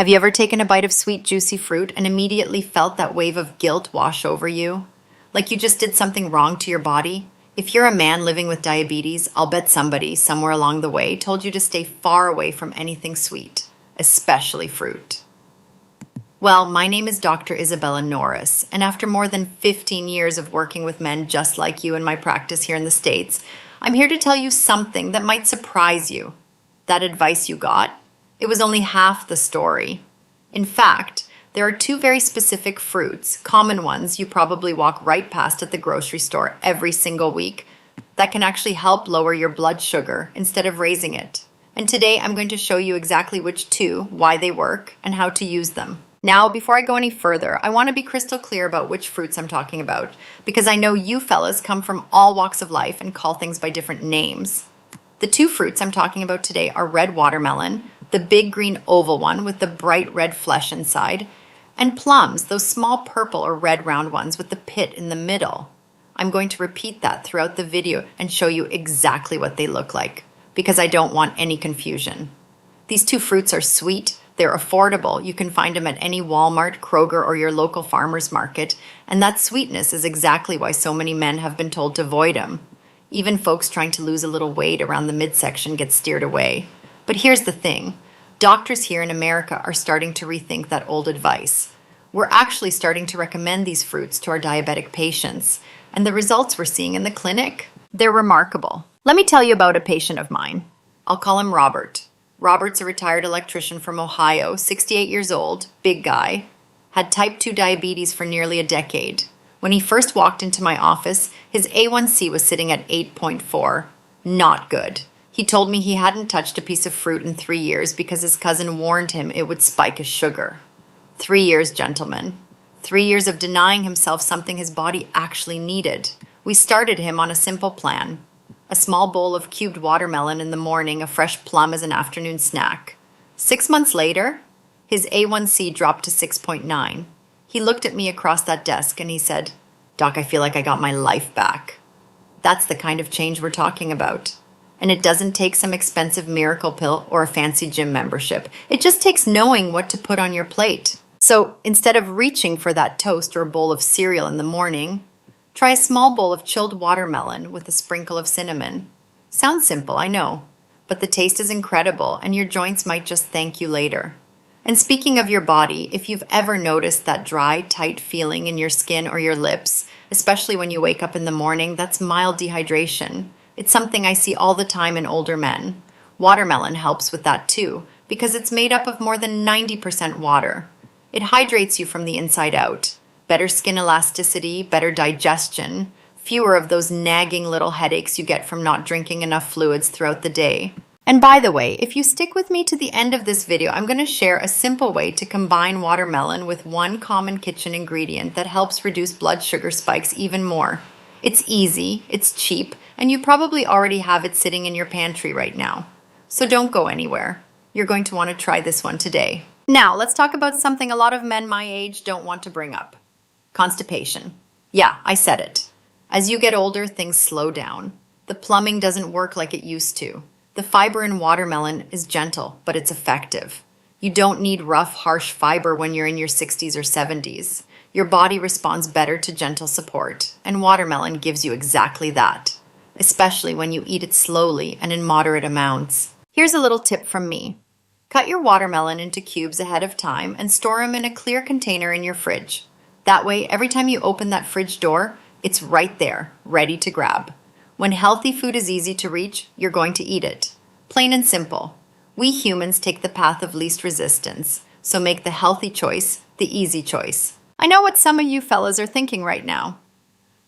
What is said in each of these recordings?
Have you ever taken a bite of sweet, juicy fruit and immediately felt that wave of guilt wash over you? Like you just did something wrong to your body? If you're a man living with diabetes, I'll bet somebody, somewhere along the way, told you to stay far away from anything sweet, especially fruit. Well, my name is Dr. Isabella Norris, and after more than 15 years of working with men just like you in my practice here in the States, I'm here to tell you something that might surprise you. That advice you got? It was only half the story. In fact, there are two very specific fruits, common ones you probably walk right past at the grocery store every single week, that can actually help lower your blood sugar instead of raising it. And today I'm going to show you exactly which two, why they work, and how to use them. Now, before I go any further, I want to be crystal clear about which fruits I'm talking about, because I know you fellas come from all walks of life and call things by different names. The two fruits I'm talking about today are red watermelon, the big green oval one with the bright red flesh inside, and plums, those small purple or red round ones with the pit in the middle. I'm going to repeat that throughout the video and show you exactly what they look like, because I don't want any confusion. These two fruits are sweet, they're affordable, you can find them at any Walmart, Kroger, or your local farmer's market, and that sweetness is exactly why so many men have been told to avoid them. Even folks trying to lose a little weight around the midsection get steered away. But here's the thing. Doctors here in America are starting to rethink that old advice. We're actually starting to recommend these fruits to our diabetic patients, and the results we're seeing in the clinic, they're remarkable. Let me tell you about a patient of mine. I'll call him Robert. Robert's a retired electrician from Ohio, 68 years old, big guy, had type 2 diabetes for nearly a decade. When he first walked into my office, his A1C was sitting at 8.4. Not good. He told me he hadn't touched a piece of fruit in 3 years because his cousin warned him it would spike his sugar. 3 years, gentlemen. 3 years of denying himself something his body actually needed. We started him on a simple plan. A small bowl of cubed watermelon in the morning, a fresh plum as an afternoon snack. 6 months later, his A1C dropped to 6.9. He looked at me across that desk and he said, "Doc, I feel like I got my life back." That's the kind of change we're talking about. And it doesn't take some expensive miracle pill or a fancy gym membership. It just takes knowing what to put on your plate. So instead of reaching for that toast or a bowl of cereal in the morning, try a small bowl of chilled watermelon with a sprinkle of cinnamon. Sounds simple, I know, but the taste is incredible and your joints might just thank you later. And speaking of your body, if you've ever noticed that dry, tight feeling in your skin or your lips, especially when you wake up in the morning, that's mild dehydration. It's something I see all the time in older men. Watermelon helps with that too, because it's made up of more than 90% water. It hydrates you from the inside out. Better skin elasticity, better digestion, fewer of those nagging little headaches you get from not drinking enough fluids throughout the day. And by the way, if you stick with me to the end of this video, I'm going to share a simple way to combine watermelon with one common kitchen ingredient that helps reduce blood sugar spikes even more. It's easy, it's cheap, and you probably already have it sitting in your pantry right now. So don't go anywhere. You're going to want to try this one today. Now, let's talk about something a lot of men my age don't want to bring up. Constipation. Yeah, I said it. As you get older, things slow down. The plumbing doesn't work like it used to. The fiber in watermelon is gentle, but it's effective. You don't need rough, harsh fiber when you're in your 60s or 70s. Your body responds better to gentle support, and watermelon gives you exactly that, especially when you eat it slowly and in moderate amounts. Here's a little tip from me. Cut your watermelon into cubes ahead of time and store them in a clear container in your fridge. That way, every time you open that fridge door, it's right there, ready to grab. When healthy food is easy to reach, you're going to eat it. Plain and simple. We humans take the path of least resistance, so make the healthy choice the easy choice. I know what some of you fellas are thinking right now.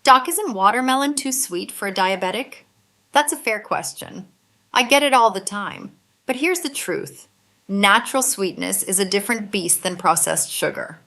Doc, isn't watermelon too sweet for a diabetic? That's a fair question. I get it all the time. But here's the truth. Natural sweetness is a different beast than processed sugar.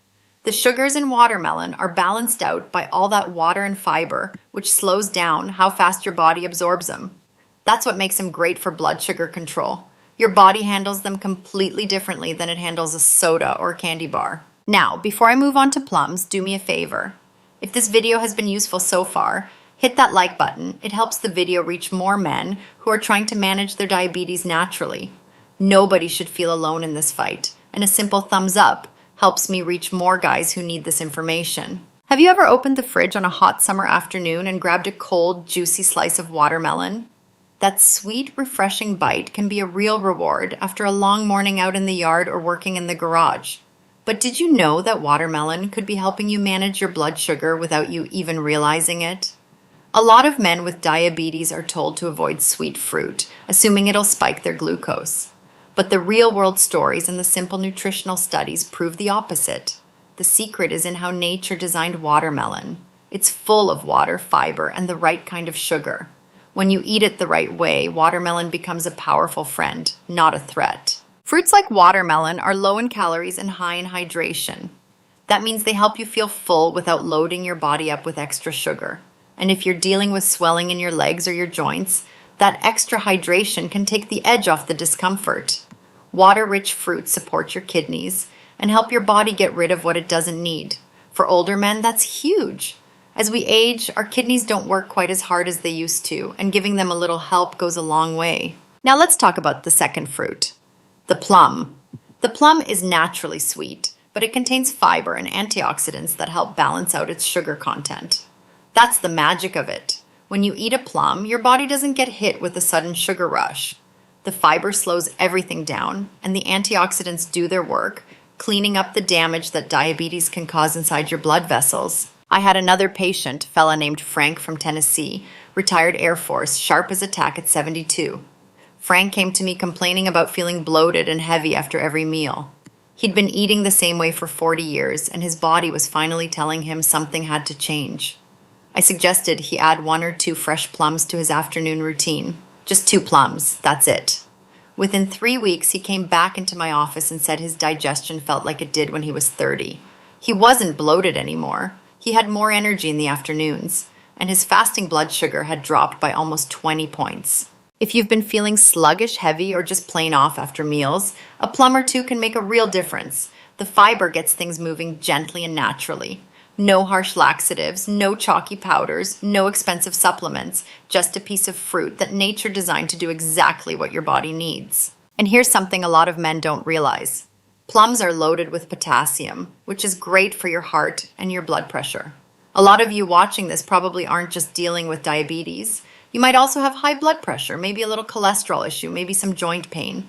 The sugars in watermelon are balanced out by all that water and fiber, which slows down how fast your body absorbs them. That's what makes them great for blood sugar control. Your body handles them completely differently than it handles a soda or a candy bar. Now, before I move on to plums, do me a favor. If this video has been useful so far, hit that like button. It helps the video reach more men who are trying to manage their diabetes naturally. Nobody should feel alone in this fight, and a simple thumbs up helps me reach more guys who need this information. Have you ever opened the fridge on a hot summer afternoon and grabbed a cold, juicy slice of watermelon? That sweet, refreshing bite can be a real reward after a long morning out in the yard or working in the garage. But did you know that watermelon could be helping you manage your blood sugar without you even realizing it? A lot of men with diabetes are told to avoid sweet fruit, assuming it'll spike their glucose. But the real-world stories and the simple nutritional studies prove the opposite. The secret is in how nature designed watermelon. It's full of water, fiber, and the right kind of sugar. When you eat it the right way, watermelon becomes a powerful friend, not a threat. Fruits like watermelon are low in calories and high in hydration. That means they help you feel full without loading your body up with extra sugar. And if you're dealing with swelling in your legs or your joints, that extra hydration can take the edge off the discomfort. Water-rich fruits support your kidneys and help your body get rid of what it doesn't need. For older men, that's huge. As we age, our kidneys don't work quite as hard as they used to, and giving them a little help goes a long way. Now let's talk about the second fruit, the plum. The plum is naturally sweet, but it contains fiber and antioxidants that help balance out its sugar content. That's the magic of it. When you eat a plum, your body doesn't get hit with a sudden sugar rush. The fiber slows everything down, and the antioxidants do their work, cleaning up the damage that diabetes can cause inside your blood vessels. I had another patient, fella named Frank from Tennessee, retired Air Force, sharp as a tack at 72. Frank came to me complaining about feeling bloated and heavy after every meal. He'd been eating the same way for 40 years, and his body was finally telling him something had to change. I suggested he add 1 or 2 fresh plums to his afternoon routine. Just 2 plums, that's it. Within 3 weeks, he came back into my office and said his digestion felt like it did when he was 30. He wasn't bloated anymore. He had more energy in the afternoons, and his fasting blood sugar had dropped by almost 20 points. If you've been feeling sluggish, heavy, or just plain off after meals, a plum or 2 can make a real difference. The fiber gets things moving gently and naturally. No harsh laxatives, no chalky powders, no expensive supplements, just a piece of fruit that nature designed to do exactly what your body needs. And here's something a lot of men don't realize. Plums are loaded with potassium, which is great for your heart and your blood pressure. A lot of you watching this probably aren't just dealing with diabetes. You might also have high blood pressure, maybe a little cholesterol issue, maybe some joint pain.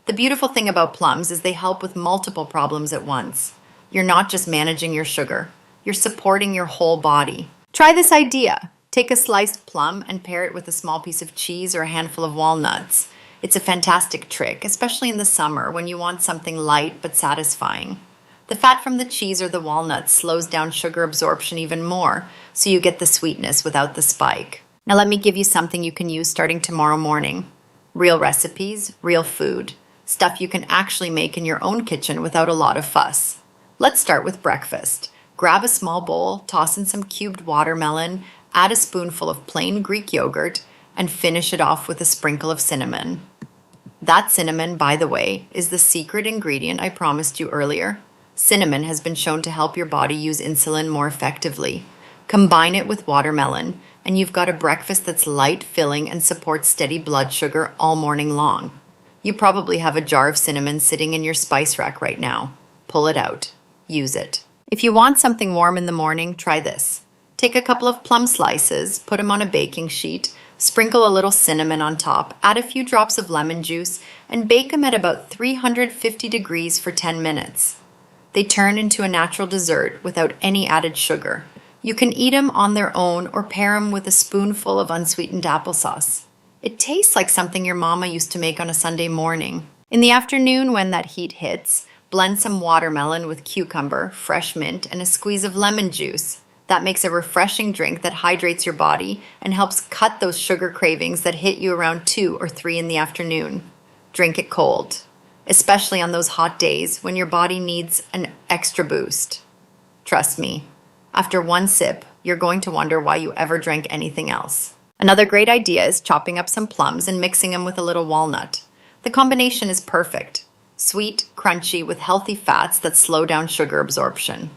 The beautiful thing about plums is they help with multiple problems at once. You're not just managing your sugar. You're supporting your whole body. Try this idea. Take a sliced plum and pair it with a small piece of cheese or a handful of walnuts. It's a fantastic trick, especially in the summer when you want something light but satisfying. The fat from the cheese or the walnuts slows down sugar absorption even more, so you get the sweetness without the spike. Now let me give you something you can use starting tomorrow morning. Real recipes, real food. Stuff you can actually make in your own kitchen without a lot of fuss. Let's start with breakfast. Grab a small bowl, toss in some cubed watermelon, add a spoonful of plain Greek yogurt, and finish it off with a sprinkle of cinnamon. That cinnamon, by the way, is the secret ingredient I promised you earlier. Cinnamon has been shown to help your body use insulin more effectively. Combine it with watermelon, and you've got a breakfast that's light, filling, and supports steady blood sugar all morning long. You probably have a jar of cinnamon sitting in your spice rack right now. Pull it out. Use it. If you want something warm in the morning, try this. Take a couple of plum slices, put them on a baking sheet, sprinkle a little cinnamon on top, add a few drops of lemon juice, and bake them at about 350 degrees for 10 minutes. They turn into a natural dessert without any added sugar. You can eat them on their own or pair them with a spoonful of unsweetened applesauce. It tastes like something your mama used to make on a Sunday morning. In the afternoon, when that heat hits, blend some watermelon with cucumber, fresh mint, and a squeeze of lemon juice. That makes a refreshing drink that hydrates your body and helps cut those sugar cravings that hit you around 2 or 3 in the afternoon. Drink it cold, especially on those hot days when your body needs an extra boost. Trust me, after one sip, you're going to wonder why you ever drank anything else. Another great idea is chopping up some plums and mixing them with a little walnut. The combination is perfect. Sweet, crunchy, with healthy fats that slow down sugar absorption.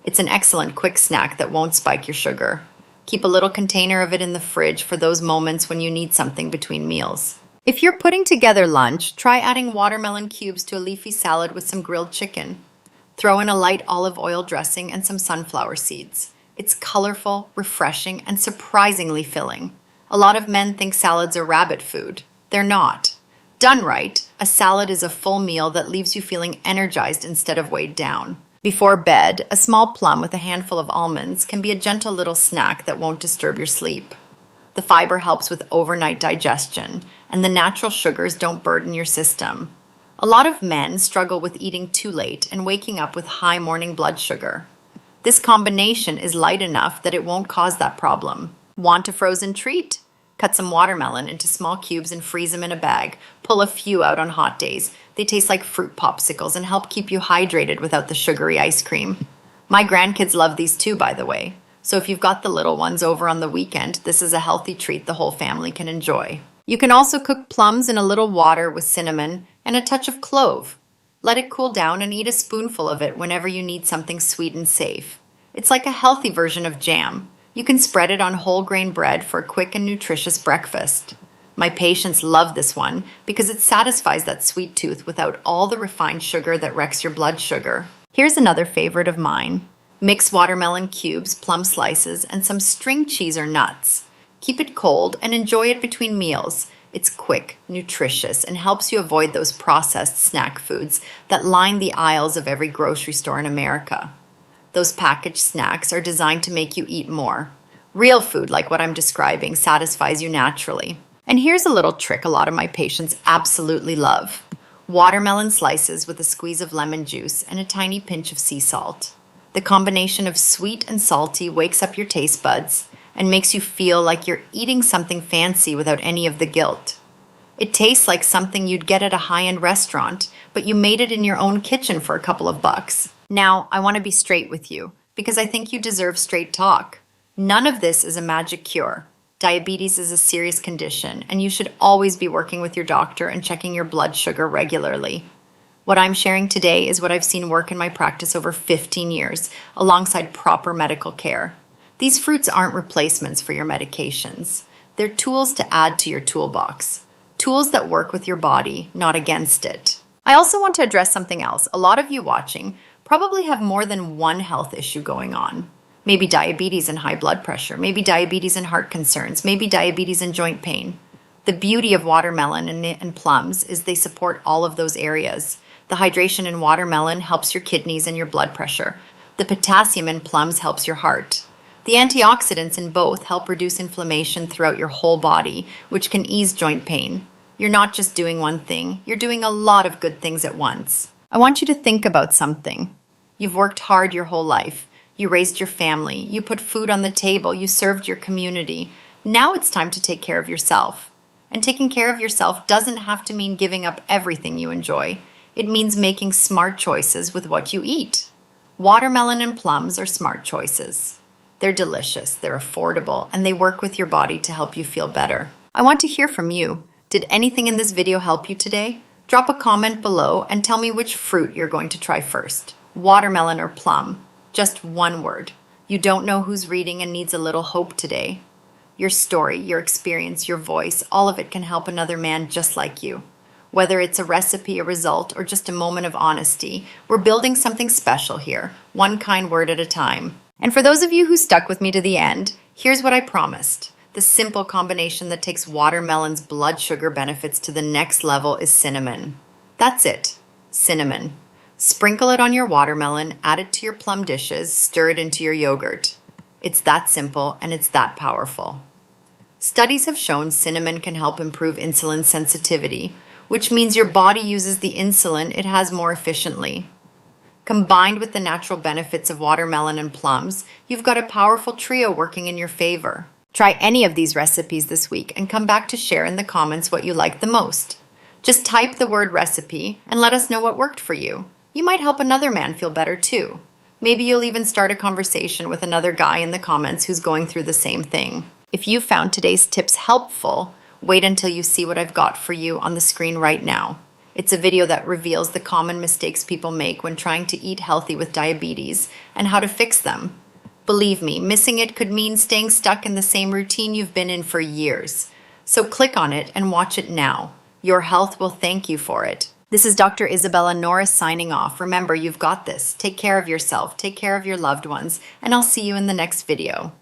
It's an excellent quick snack that won't spike your sugar. Keep a little container of it in the fridge for those moments when you need something between meals. If you're putting together lunch, try adding watermelon cubes to a leafy salad with some grilled chicken. Throw in a light olive oil dressing and some sunflower seeds. It's colorful, refreshing, and surprisingly filling. A lot of men think salads are rabbit food. They're not. Done right, a salad is a full meal that leaves you feeling energized instead of weighed down. Before bed, a small plum with a handful of almonds can be a gentle little snack that won't disturb your sleep. The fiber helps with overnight digestion, and the natural sugars don't burden your system. A lot of men struggle with eating too late and waking up with high morning blood sugar. This combination is light enough that it won't cause that problem. Want a frozen treat? Cut some watermelon into small cubes and freeze them in a bag. Pull a few out on hot days. They taste like fruit popsicles and help keep you hydrated without the sugary ice cream. My grandkids love these too, by the way. So if you've got the little ones over on the weekend, this is a healthy treat the whole family can enjoy. You can also cook plums in a little water with cinnamon and a touch of clove. Let it cool down and eat a spoonful of it whenever you need something sweet and safe. It's like a healthy version of jam. You can spread it on whole grain bread for a quick and nutritious breakfast. My patients love this one because it satisfies that sweet tooth without all the refined sugar that wrecks your blood sugar. Here's another favorite of mine. Mix watermelon cubes, plum slices, and some string cheese or nuts. Keep it cold and enjoy it between meals. It's quick, nutritious, and helps you avoid those processed snack foods that line the aisles of every grocery store in America. Those packaged snacks are designed to make you eat more. Real food, like what I'm describing, satisfies you naturally. And here's a little trick a lot of my patients absolutely love. Watermelon slices with a squeeze of lemon juice and a tiny pinch of sea salt. The combination of sweet and salty wakes up your taste buds and makes you feel like you're eating something fancy without any of the guilt. It tastes like something you'd get at a high-end restaurant, but you made it in your own kitchen for a couple of bucks. Now, I want to be straight with you, because I think you deserve straight talk. None of this is a magic cure. Diabetes is a serious condition, and you should always be working with your doctor and checking your blood sugar regularly. What I'm sharing today is what I've seen work in my practice over 15 years, alongside proper medical care. These fruits aren't replacements for your medications. They're tools to add to your toolbox. Tools that work with your body, not against it. I also want to address something else. A lot of you watching probably have more than one health issue going on. Maybe diabetes and high blood pressure, maybe diabetes and heart concerns, maybe diabetes and joint pain. The beauty of watermelon and plums is they support all of those areas. The hydration in watermelon helps your kidneys and your blood pressure. The potassium in plums helps your heart. The antioxidants in both help reduce inflammation throughout your whole body, which can ease joint pain. You're not just doing one thing, you're doing a lot of good things at once. I want you to think about something. You've worked hard your whole life. You raised your family. You put food on the table. You served your community. Now it's time to take care of yourself. And taking care of yourself doesn't have to mean giving up everything you enjoy. It means making smart choices with what you eat. Watermelon and plums are smart choices. They're delicious, they're affordable, and they work with your body to help you feel better. I want to hear from you. Did anything in this video help you today? Drop a comment below and tell me which fruit you're going to try first. Watermelon or plum? Just one word. You don't know who's reading and needs a little hope today. Your story, your experience, your voice, all of it can help another man just like you. Whether it's a recipe, a result, or just a moment of honesty, we're building something special here, one kind word at a time. And for those of you who stuck with me to the end, here's what I promised. The simple combination that takes watermelon's blood sugar benefits to the next level is cinnamon. That's it, cinnamon. Sprinkle it on your watermelon, add it to your plum dishes, stir it into your yogurt. It's that simple and it's that powerful. Studies have shown cinnamon can help improve insulin sensitivity, which means your body uses the insulin it has more efficiently. Combined with the natural benefits of watermelon and plums, you've got a powerful trio working in your favor. Try any of these recipes this week and come back to share in the comments what you like the most. Just type the word recipe and let us know what worked for you. You might help another man feel better too. Maybe you'll even start a conversation with another guy in the comments who's going through the same thing. If you found today's tips helpful, wait until you see what I've got for you on the screen right now. It's a video that reveals the common mistakes people make when trying to eat healthy with diabetes and how to fix them. Believe me, missing it could mean staying stuck in the same routine you've been in for years. So click on it and watch it now. Your health will thank you for it. This is Dr. Isabella Norris signing off. Remember, you've got this. Take care of yourself, take care of your loved ones, and I'll see you in the next video.